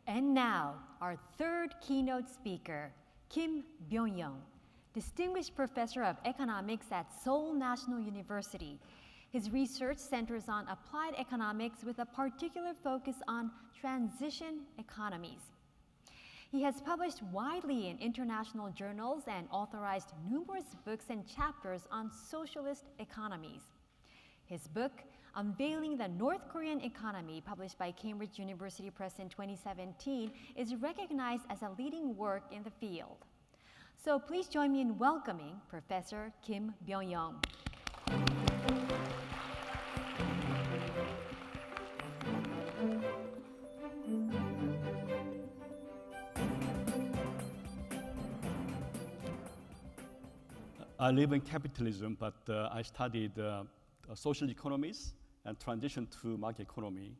And now, our third keynote speaker, Byung-Yeon, Distinguished Professor of Economics at Seoul National University. His research centers on applied economics with a particular focus on transition economies. He has published widely in international journals and authorized numerous books and chapters on socialist economies. His book, Unveiling the North Korean Economy, published by Cambridge University Press in 2017, is recognized as a leading work in the field. So please join me in welcoming Professor Byung-Yeon. I live in capitalism, but I studied social economies and transition to market economy.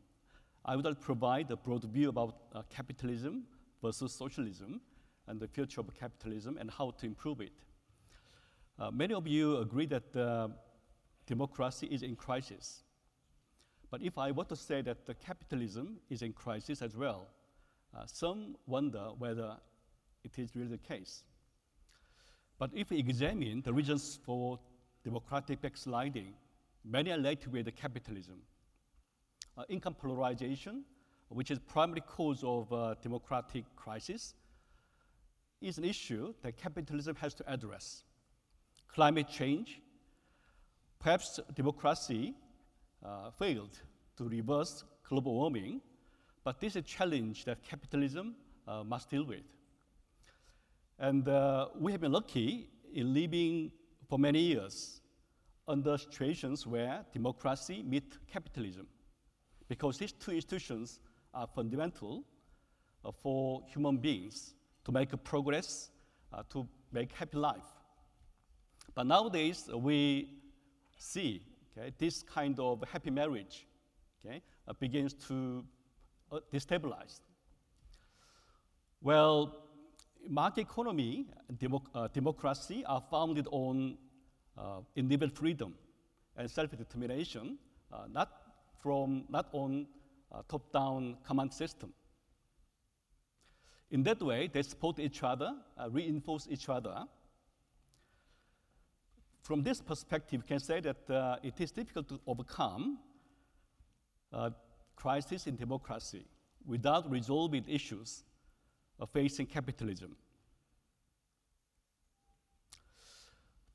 I would like to provide a broad view about capitalism versus socialism and the future of capitalism and how to improve it. Many of you agree that democracy is in crisis. But if I were to say that the capitalism is in crisis as well, some wonder whether it is really the case. But if we examine the reasons for democratic backsliding, many are related with the capitalism. Income polarization, which is primary cause of democratic crisis, is an issue that capitalism has to address. Climate change, perhaps democracy failed to reverse global warming, but this is a challenge that capitalism must deal with. And we have been lucky in living for many years under situations where democracy meets capitalism, because these two institutions are fundamental for human beings to make progress, to make happy life. But nowadays, we see this kind of happy marriage begins to destabilize. Well, market economy and democracy are founded on individual freedom and self-determination, not on top-down command system. In that way, they support each other, reinforce each other. From this perspective, we can say that it is difficult to overcome crisis in democracy without resolving issues facing capitalism.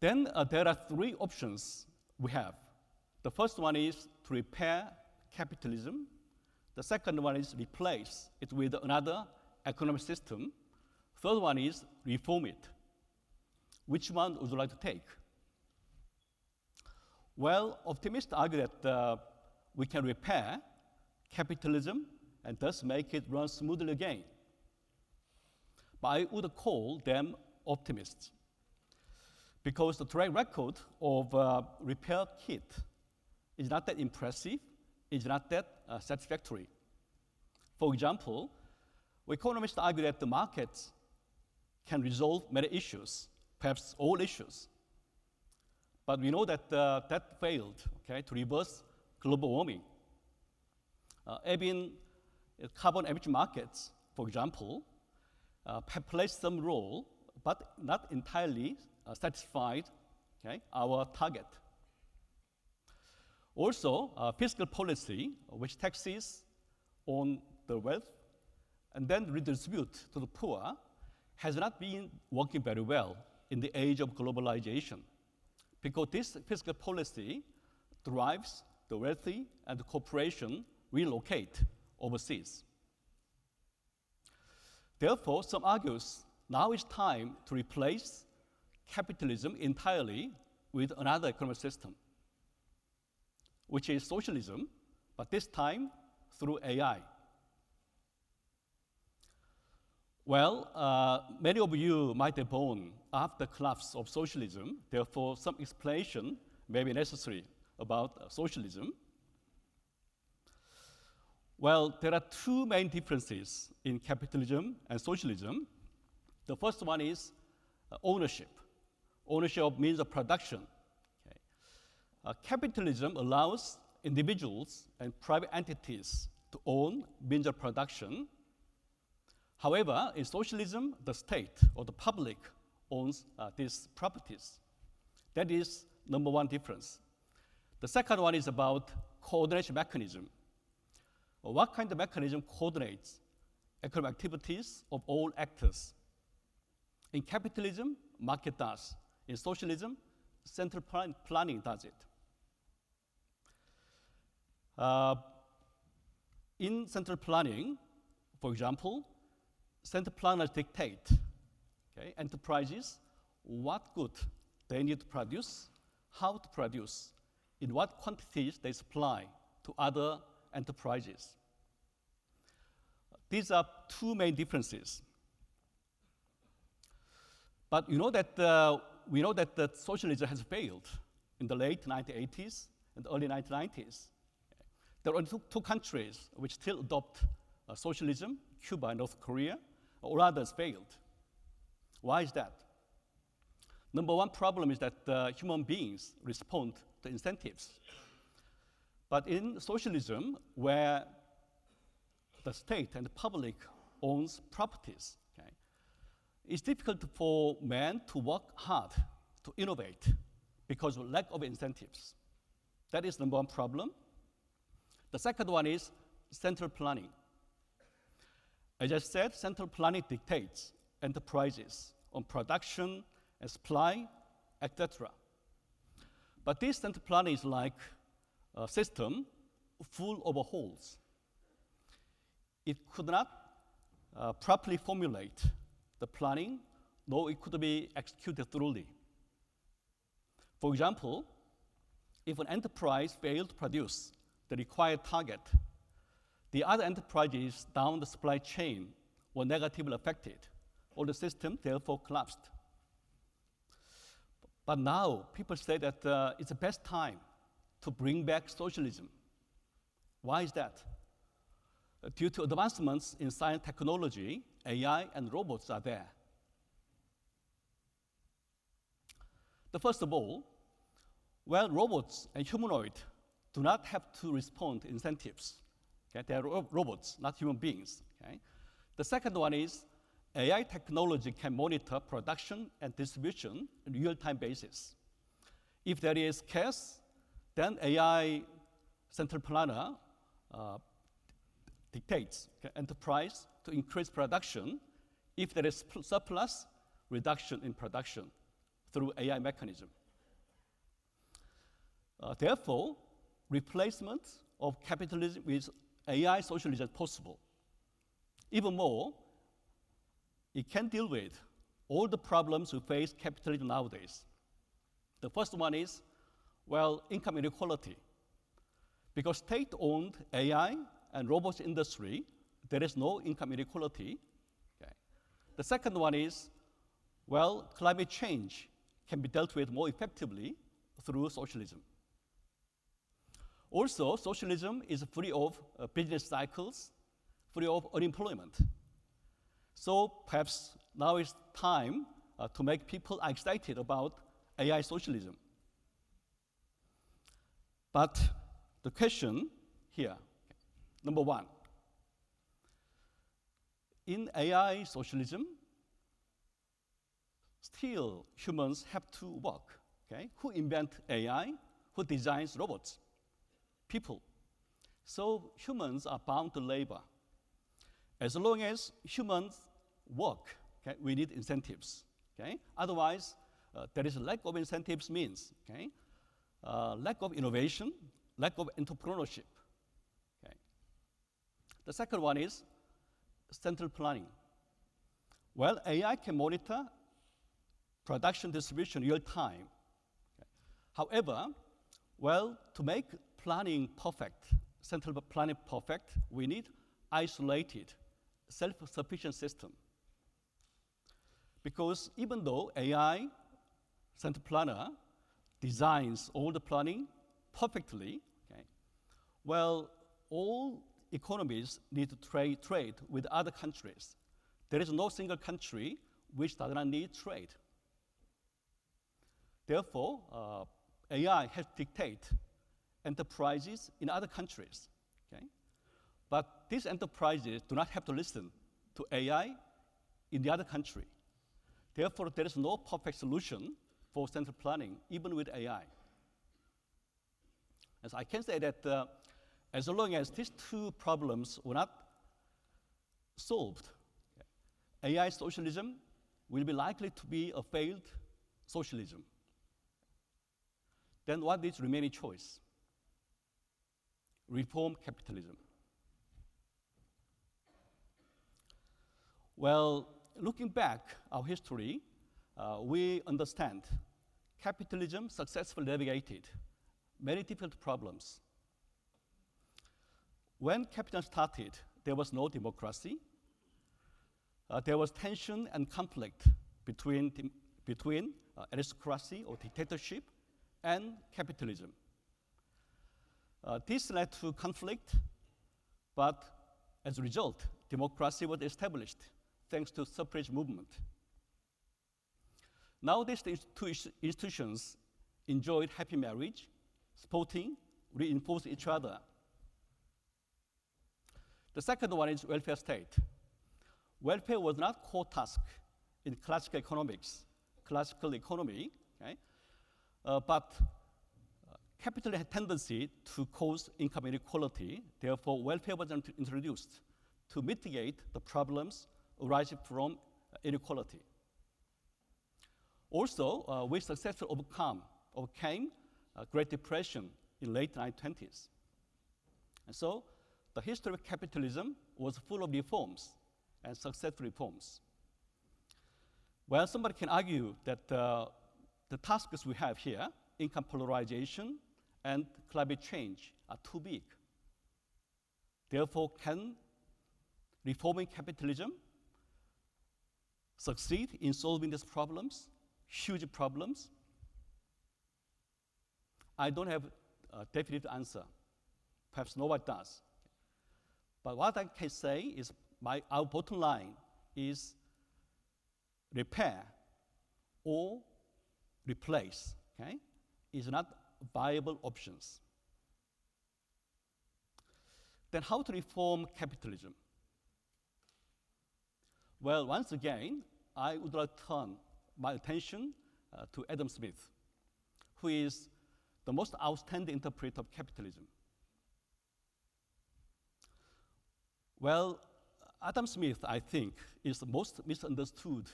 Then there are three options we have. The first one is to repair capitalism. The second one is replace it with another economic system. Third one is reform it. Which one would you like to take? Well, optimists argue that we can repair capitalism and thus make it run smoothly again. But I would call them optimists, because the track record of repair kit is not that impressive, is not that satisfactory. For example, economists argue that the markets can resolve many issues, perhaps all issues. But we know that that failed to reverse global warming. Even carbon emission markets, for example, have played some role, but not entirely satisfied our target. Also, fiscal policy, which taxes on the wealth and then redistribute to the poor, has not been working very well in the age of globalization, because this fiscal policy drives the wealthy and the corporation relocate overseas. Therefore, some argues now is time to replace capitalism entirely with another economic system, which is socialism, but this time through AI. Well, many of you might have born after the collapse of socialism, therefore some explanation may be necessary about socialism. Well, there are two main differences in capitalism and socialism. The first one is ownership. Ownership of means of production. Capitalism allows individuals and private entities to own means of production, However, in socialism, the state or the public owns these properties. That is number one difference. The second one is about coordination mechanism. What kind of mechanism coordinates economic activities of all actors? In capitalism, market does. In socialism, central planning does it. In central planning, for example, central planners dictate enterprises what good they need to produce, how to produce, in what quantities they supply to other enterprises. These are two main differences. But we know that the socialism has failed in the late 1980s and early 1990s. There are only two countries which still adopt socialism, Cuba and North Korea. All others failed. Why is that? Number one problem is that human beings respond to incentives. But in socialism, where the state and the public owns properties, it's difficult for men to work hard, to innovate, because of lack of incentives. That is number one problem. The second one is central planning. As I said, central planning dictates enterprises on production and supply, etc. But this central planning is like a system full of holes. It could not properly formulate the planning, nor it could be executed thoroughly. For example, if an enterprise failed to produce the required target, the other enterprises down the supply chain were negatively affected, or the system therefore collapsed. But now people say that it's the best time to bring back socialism. Why is that? Due to advancements in science technology, AI and robots are there. First of all, well, robots and humanoids do not have to respond to incentives. They are robots, not human beings. The second one is AI technology can monitor production and distribution on a real-time basis. If there is chaos, then AI central planner dictates enterprise to increase production. If there is surplus, reduction in production through AI mechanism. Therefore, replacement of capitalism with AI socialism is possible. Even more, it can deal with all the problems we face capitalism nowadays. The first one is, well, income inequality. Because state-owned AI and robots industry, there is no income inequality. The second one is, well, climate change can be dealt with more effectively through socialism. Also, socialism is free of business cycles, free of unemployment. So perhaps now is time to make people excited about AI socialism. But the question here, number one, in AI socialism, still humans have to work. Who invent AI? Who designs robots? People. So humans are bound to labor. As long as humans work, we need incentives. Otherwise, there is a lack of incentives means lack of innovation, lack of entrepreneurship. The second one is central planning. Well, AI can monitor production distribution real time. However, well, to make planning perfect, central planning perfect, we need isolated, self-sufficient system. Because even though AI central planner designs all the planning perfectly, well, all economies need to trade with other countries. There is no single country which does not need trade. Therefore, AI has to dictate enterprises in other countries. But these enterprises do not have to listen to AI in the other country. Therefore, there is no perfect solution for central planning, even with AI. And so I can say that as long as these two problems were not solved, AI socialism will be likely to be a failed socialism. Then what is remaining choice? Reform capitalism. Well, looking back our history, we understand capitalism successfully navigated many difficult problems. When capitalism started, there was no democracy. There was tension and conflict between aristocracy or dictatorship and capitalism. This led to conflict, but as a result, democracy was established thanks to suffrage movement. Now these two institutions enjoyed happy marriage, supporting, reinforce each other. The second one is welfare state. Welfare was not core task in classical economy, okay? But capital had tendency to cause income inequality. Therefore, welfare was introduced to mitigate the problems arising from inequality. Also, we successfully overcame Great Depression in late 1920s. And so, the history of capitalism was full of reforms and successful reforms. Well, somebody can argue that the tasks we have here, income polarization and climate change, are too big. Therefore, can reforming capitalism succeed in solving these problems, huge problems? I don't have a definite answer. Perhaps nobody does. But what I can say is our bottom line is repair or replace, okay, is not viable options. Then how to reform capitalism? Well, once again, I would like to turn my attention to Adam Smith, who is the most outstanding interpreter of capitalism. Well, Adam Smith, I think, is the most misunderstood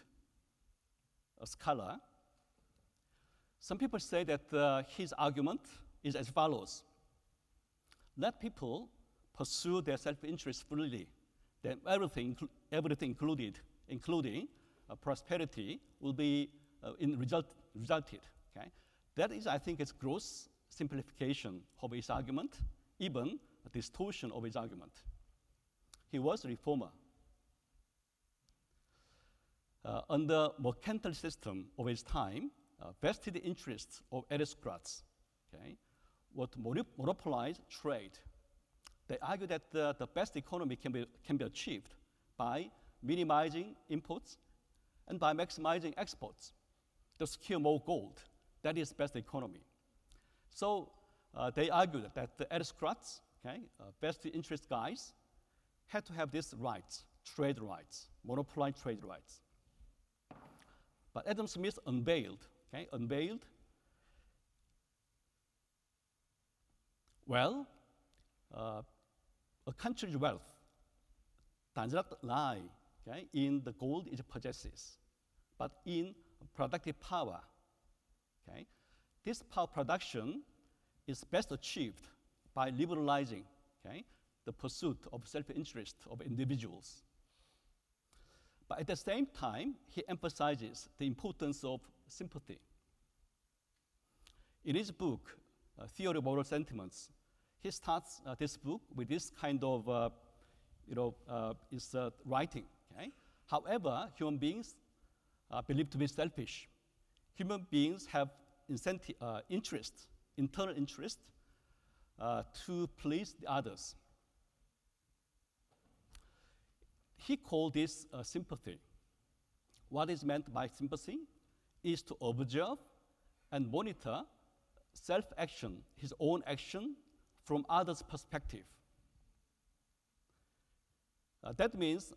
scholar. Some people say that his argument is as follows: let people pursue their self-interest freely, then everything included, including prosperity, will be resulted. Okay? That is, I think, a gross simplification of his argument, even a distortion of his argument. He was a reformer. Under mercantile system of his time, vested interests of aristocrats, okay, would monopolize trade. They argue that the best economy can be achieved by minimizing imports and by maximizing exports to secure more gold. That is best economy. So they argued that the aristocrats, okay, vested interest guys, had to have these rights, trade rights, monopolize trade rights. But Adam Smith unveiled, well, a country's wealth does not lie, okay, in the gold it possesses, but in productive power. Okay? This power production is best achieved by liberalizing, okay, the pursuit of self-interest of individuals. But at the same time, he emphasizes the importance of sympathy. In his book, Theory of Moral Sentiments, he starts this book with this kind of writing. Okay? However, human beings are believed to be selfish. Human beings have internal interest to please the others. He called this sympathy. What is meant by sympathy is to observe and monitor self-action, his own action, from others' perspective. That means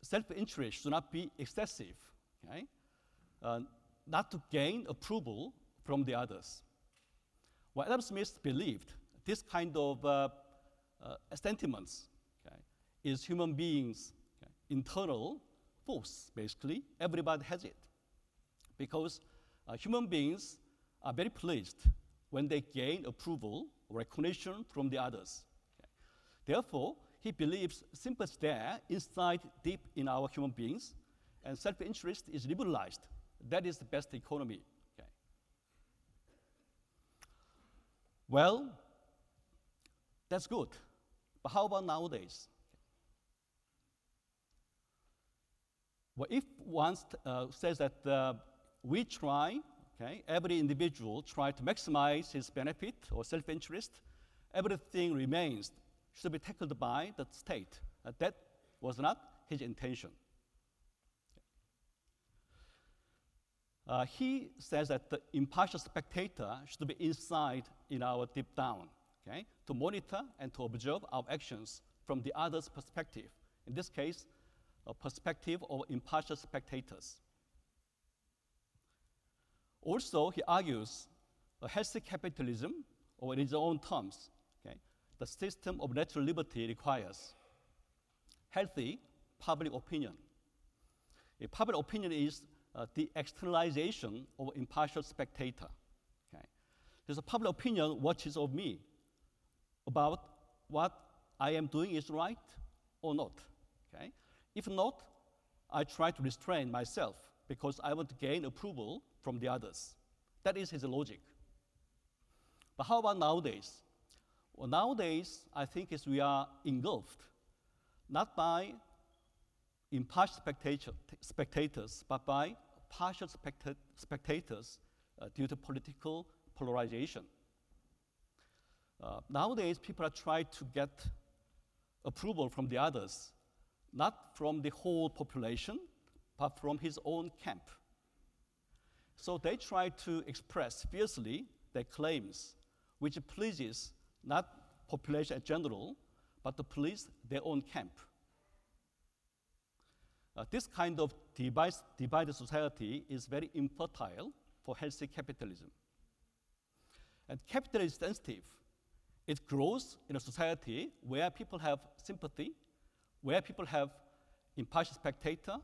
self-interest should not be excessive, okay? Not to gain approval from the others. Well, Adam Smith believed this kind of sentiments, okay, is human beings' internal force, basically. Everybody has it. Because human beings are very pleased when they gain approval or recognition from the others. Okay. Therefore, he believes sympathy is there inside deep in our human beings, and self-interest is liberalized. That is the best economy. Okay. Well, that's good. But how about nowadays? Well, if one says that we try, okay, every individual try to maximize his benefit or self-interest, everything remains, should be tackled by the state. That was not his intention. He says that the impartial spectator should be inside in our deep down, okay, to monitor and to observe our actions from the other's perspective. In this case, a perspective of impartial spectators. Also, he argues a healthy capitalism, or in his own terms, okay, the system of natural liberty requires healthy public opinion. A public opinion is the externalization of impartial spectator. Okay? There's a public opinion watches of me about what I am doing is right or not. Okay? If not, I try to restrain myself because I want to gain approval from the others. That is his logic. But how about nowadays? Well, nowadays, I think we are engulfed, not by impartial spectators, but by partial spectators due to political polarization. Nowadays, people are trying to get approval from the others, not from the whole population, but from his own camp. So they try to express fiercely their claims, which pleases not population in general, but to please their own camp. This kind of divided society is very infertile for healthy capitalism. And capital is sensitive. It grows in a society where people have sympathy, where people have impartial spectator,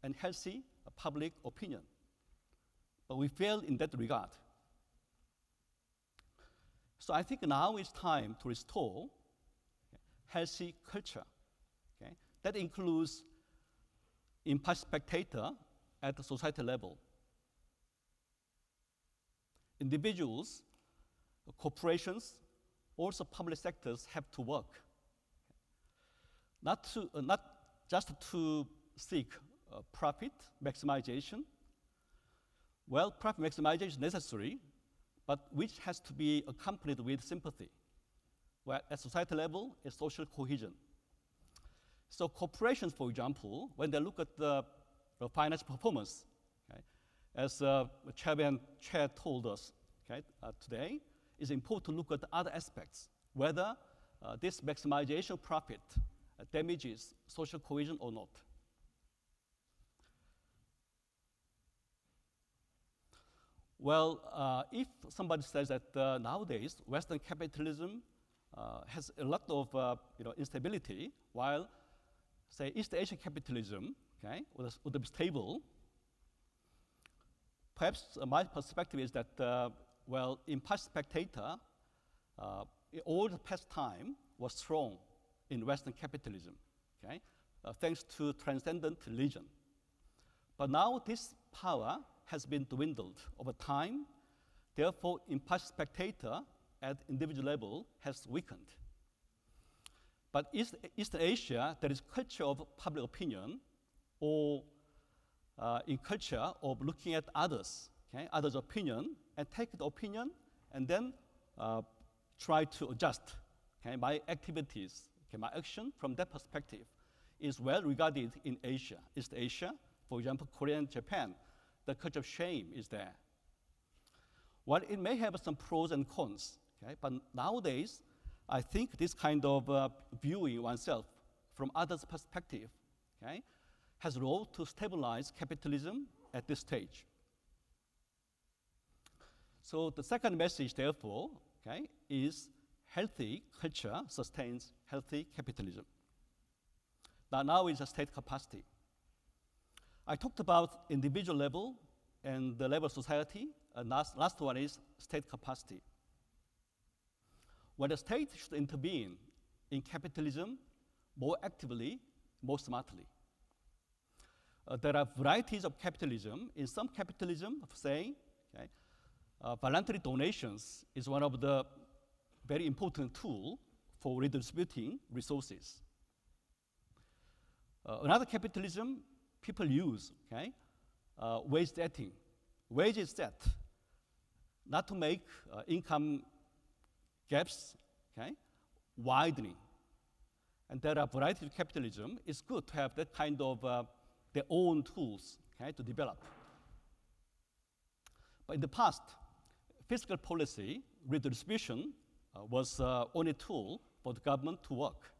and healthy public opinion. But we fail in that regard. So I think now is time to restore healthy culture. Okay? That includes impartial spectator at the society level. Individuals, corporations, also public sectors have to work. Not just to seek profit maximization. Well, profit maximization is necessary, but which has to be accompanied with sympathy. Well, at society level, it's social cohesion. So corporations, for example, when they look at the financial performance, okay, as Chair told us today, it's important to look at the other aspects, whether this maximization profit damages social cohesion or not. Well, if somebody says that nowadays Western capitalism has a lot of instability, while say East Asian capitalism, okay, would be stable. Perhaps my perspective is that well, impartial spectator, all the past time was strong in Western capitalism, okay, thanks to transcendent religion. But now this power has been dwindled over time. Therefore, impartial spectator at individual level has weakened. But East Asia, there is culture of public opinion, or in culture of looking at others, okay, others' opinion, and take the opinion, and then try to adjust, okay, my activities, okay, my action from that perspective is well regarded in Asia. East Asia, for example, Korea and Japan, the culture of shame is there. While it may have some pros and cons, okay, but nowadays, I think this kind of viewing oneself from others' perspective, okay, has a role to stabilize capitalism at this stage. So the second message, therefore, okay, is healthy culture sustains healthy capitalism. Now is a state capacity. I talked about individual level and the level of society, and last one is state capacity. When the state should intervene in capitalism more actively, more smartly. There are varieties of capitalism. In some capitalism, say, okay, voluntary donations is one of the very important tools for redistributing resources. Another capitalism people use, okay, wage setting. Wage is set not to make income gaps, okay, widening. And there are varieties of capitalism. It's good to have that kind of their own tools, okay, to develop. But in the past, fiscal policy redistribution was only tool for the government to work.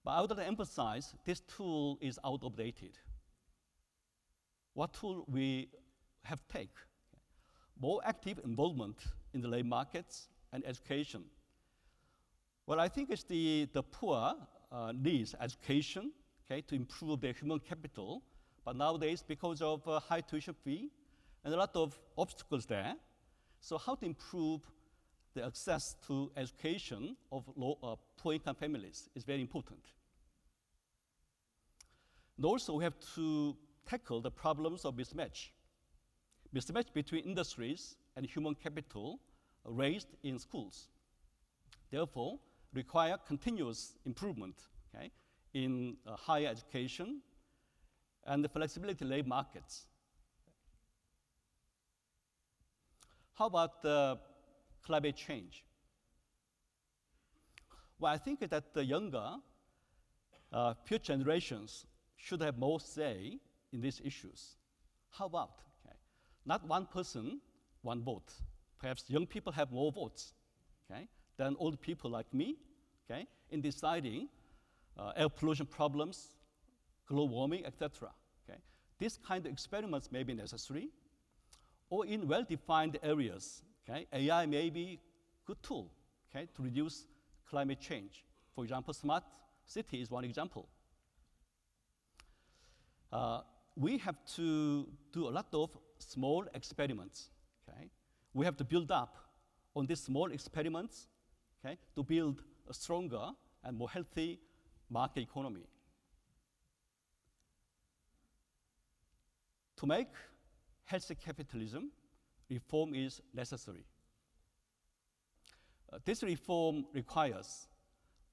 But I would like to emphasize this tool is outdated. What tool we have to take? More active involvement in the labor markets and education. Well, I think it's the poor needs education, okay, to improve their human capital. But nowadays, because of high tuition fee and a lot of obstacles there, so how to improve the access to education of poor income families is very important. And also, we have to tackle the problems of mismatch. Mismatch between industries and human capital raised in schools. Therefore, require continuous improvement, okay, in higher education and the flexibility labor markets. How about climate change? Well, I think that the younger future generations should have more say in these issues. How about, okay, not one person, one vote. Perhaps young people have more votes, okay, than old people like me, okay, in deciding air pollution problems, global warming, etc. Okay. This kind of experiments may be necessary, or in well-defined areas, okay, AI may be a good tool, okay, to reduce climate change. For example, smart city is one example. We have to do a lot of small experiments, okay? We have to build up on these small experiments, okay, to build a stronger and more healthy market economy. To make healthy capitalism, reform is necessary. This reform requires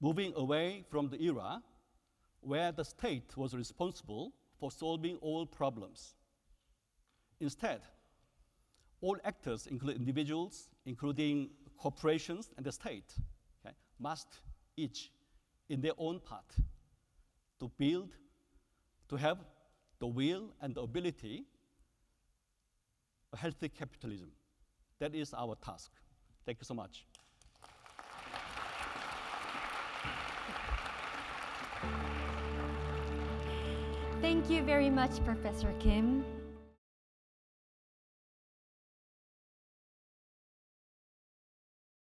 moving away from the era where the state was responsible for solving all problems. Instead, all actors, including individuals, including corporations and the state, okay, must each, in their own part, to build, to have the will and the ability a healthy capitalism. That is our task. Thank you so much. Thank you very much, Professor Kim.